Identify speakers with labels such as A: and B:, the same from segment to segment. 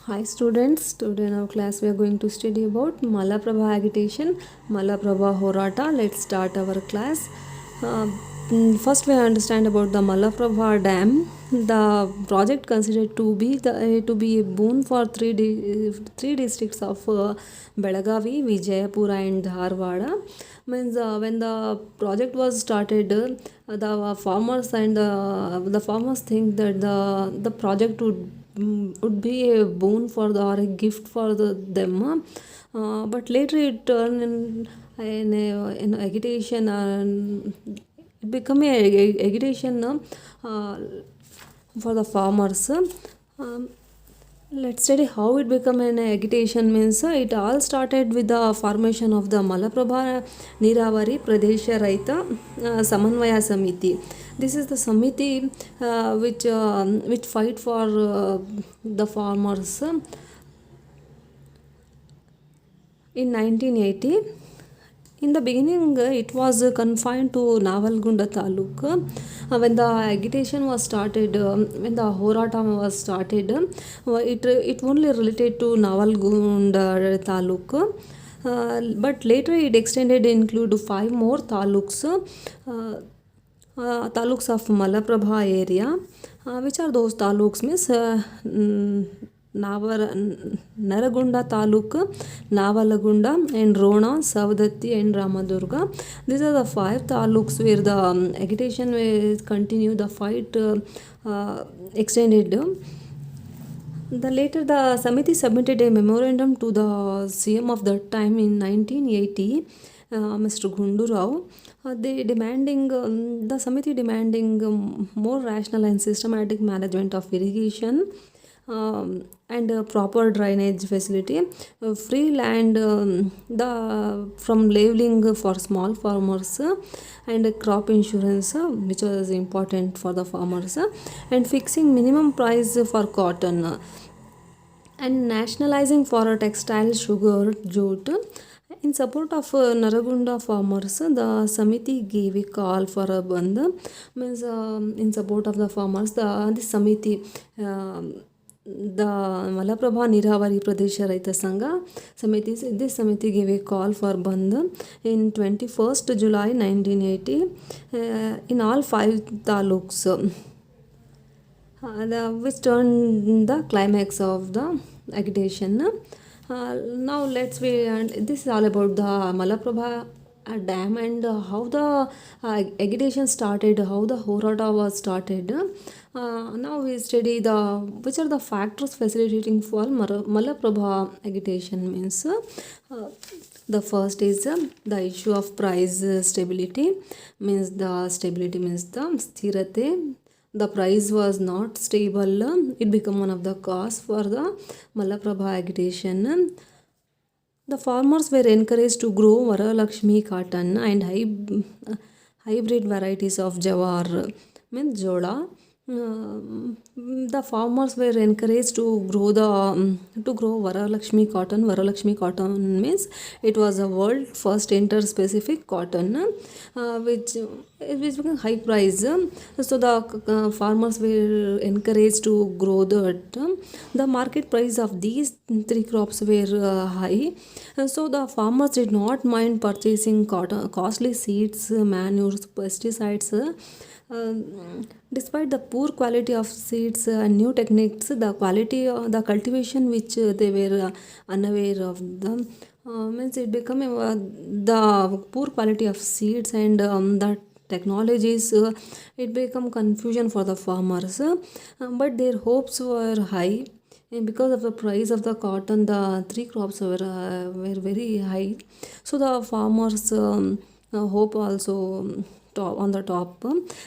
A: Hi students, today in our class we are going to study about Malaprabha agitation, Malaprabha Horata. Let's start our class. Uh, First we understand about the Malaprabha Dam. The project considered to be a boon for three districts of Belagavi, Vijayapura and Dharwada. Means when the project was started, the farmers and the farmers think that the project would be a boon for the or a gift for them, but later it turned in agitation and it become a agitation for the farmers. Um, let's study how it become an agitation. Means it all started with the formation of the Malaprabha Niravari Pradesha Raita Samanvaya Samiti. This is the Samiti which fight for the farmers in 1980. In the beginning, it was confined to Navalgunda Taluk. When the agitation was started, when the Horata was started, it only related to Navalgunda Taluk. But later it extended include five more taluks, taluks of Malaprabha area. Which are those taluks? Means Navar, Naragunda Taluk, Navalagunda, and Rona, Savdatti, and Ramadurga. These are the five taluks where the agitation will continue, the fight extended. The later the Samiti submitted a memorandum to the CM of that time in 1980, Mr. Gundu Rao. They demanding the Samiti demanding more rational and systematic management of irrigation, and proper drainage facility, free land, the from labeling for small farmers, and crop insurance, which was important for the farmers, and fixing minimum price for cotton, and nationalizing for a textile, sugar, jute. In support of Naragunda farmers, the Samiti gave a call for a bandh. Means in support of the farmers, the Samiti, the Malaprabha Niravari Pradesha Raita Sangha Samiti, this Samiti gave a call for bandh in 21st July 1980 in all five taluks, which turned the climax of the agitation. Now let's be and this is all about the Malaprabha dam and how the agitation started, how the Horata was started. Now we study the which are the factors facilitating for Malaprabha agitation. Means the first is the issue of price stability. Means the stability means the sthirate. The price was not stable. It became one of the cause for the Malaprabha agitation. The farmers were encouraged to grow Varalakshmi cotton and hybrid varieties of jawar, means joda. The farmers were encouraged to grow Varalakshmi cotton. Varalakshmi cotton means it was a world first inter-specific cotton, which became high price. So the farmers were encouraged to grow that. The market price of these three crops were high. So the farmers did not mind purchasing costly seeds, manures, pesticides. Despite the poor quality of seeds and new techniques, the cultivation which they were unaware of them, means it became the poor quality of seeds and the technologies, it become confusion for the farmers, but their hopes were high. And because of the price of the cotton, the three crops were very high. So the farmers hope also on the top.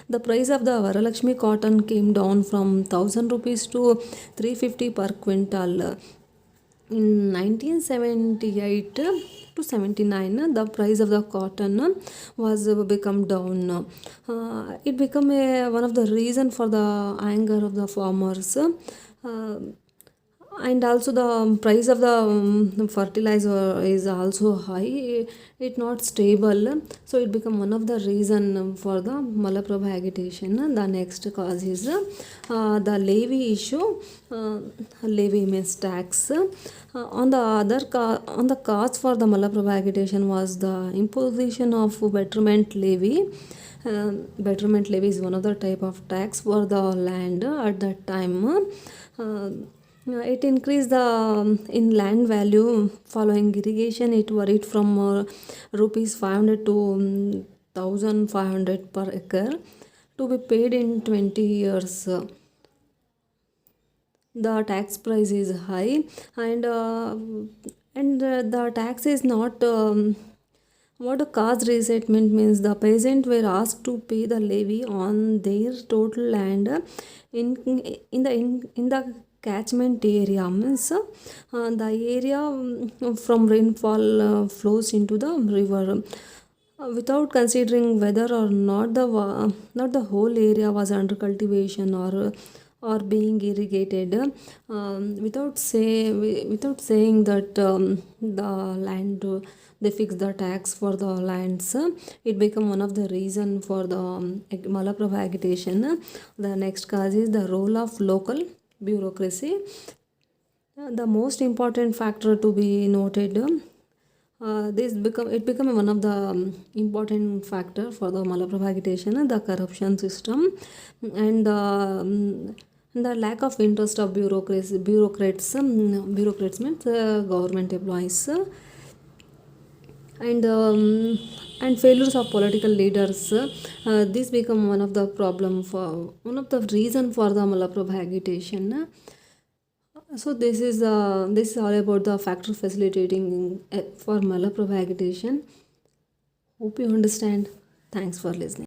A: The price of the Varalakshmi cotton came down from 1000 rupees to 350 per quintal. In 1978 to 79, the price of the cotton was become down. It became one of the reason for the anger of the farmers. and also the price of the fertilizer is also high. It not stable, so it become one of the reason for the Malaprabha agitation. The next cause is the levy issue. Levy means tax. On the cause for the Malaprabha agitation was the imposition of betterment levy. Betterment levy is one of the type of tax for the land at that time. It increased the in land value following irrigation. It varied from rupees 500 to 1500 per acre to be paid in 20 years. The tax price is high, and the tax is not what a caste resettlement means. The peasant were asked to pay the levy on their total land in in the catchment area. Means the area from rainfall flows into the river. Without considering whether or not the whole area was under cultivation or being irrigated, without saying that the land they fix the tax for the lands, it become one of the reason for the Malaprabha agitation. The next cause is the role of local bureaucracy. The most important factor to be noted, it become one of the important factor for the Malaprabha agitation, the corruption system, and the lack of interest of bureaucrats means government employees, and failures of political leaders. This become one of the problem for one of the reason for the Malaprabha agitation. So this is all about the factor facilitating for Malaprabha agitation. Hope you understand. Thanks for listening.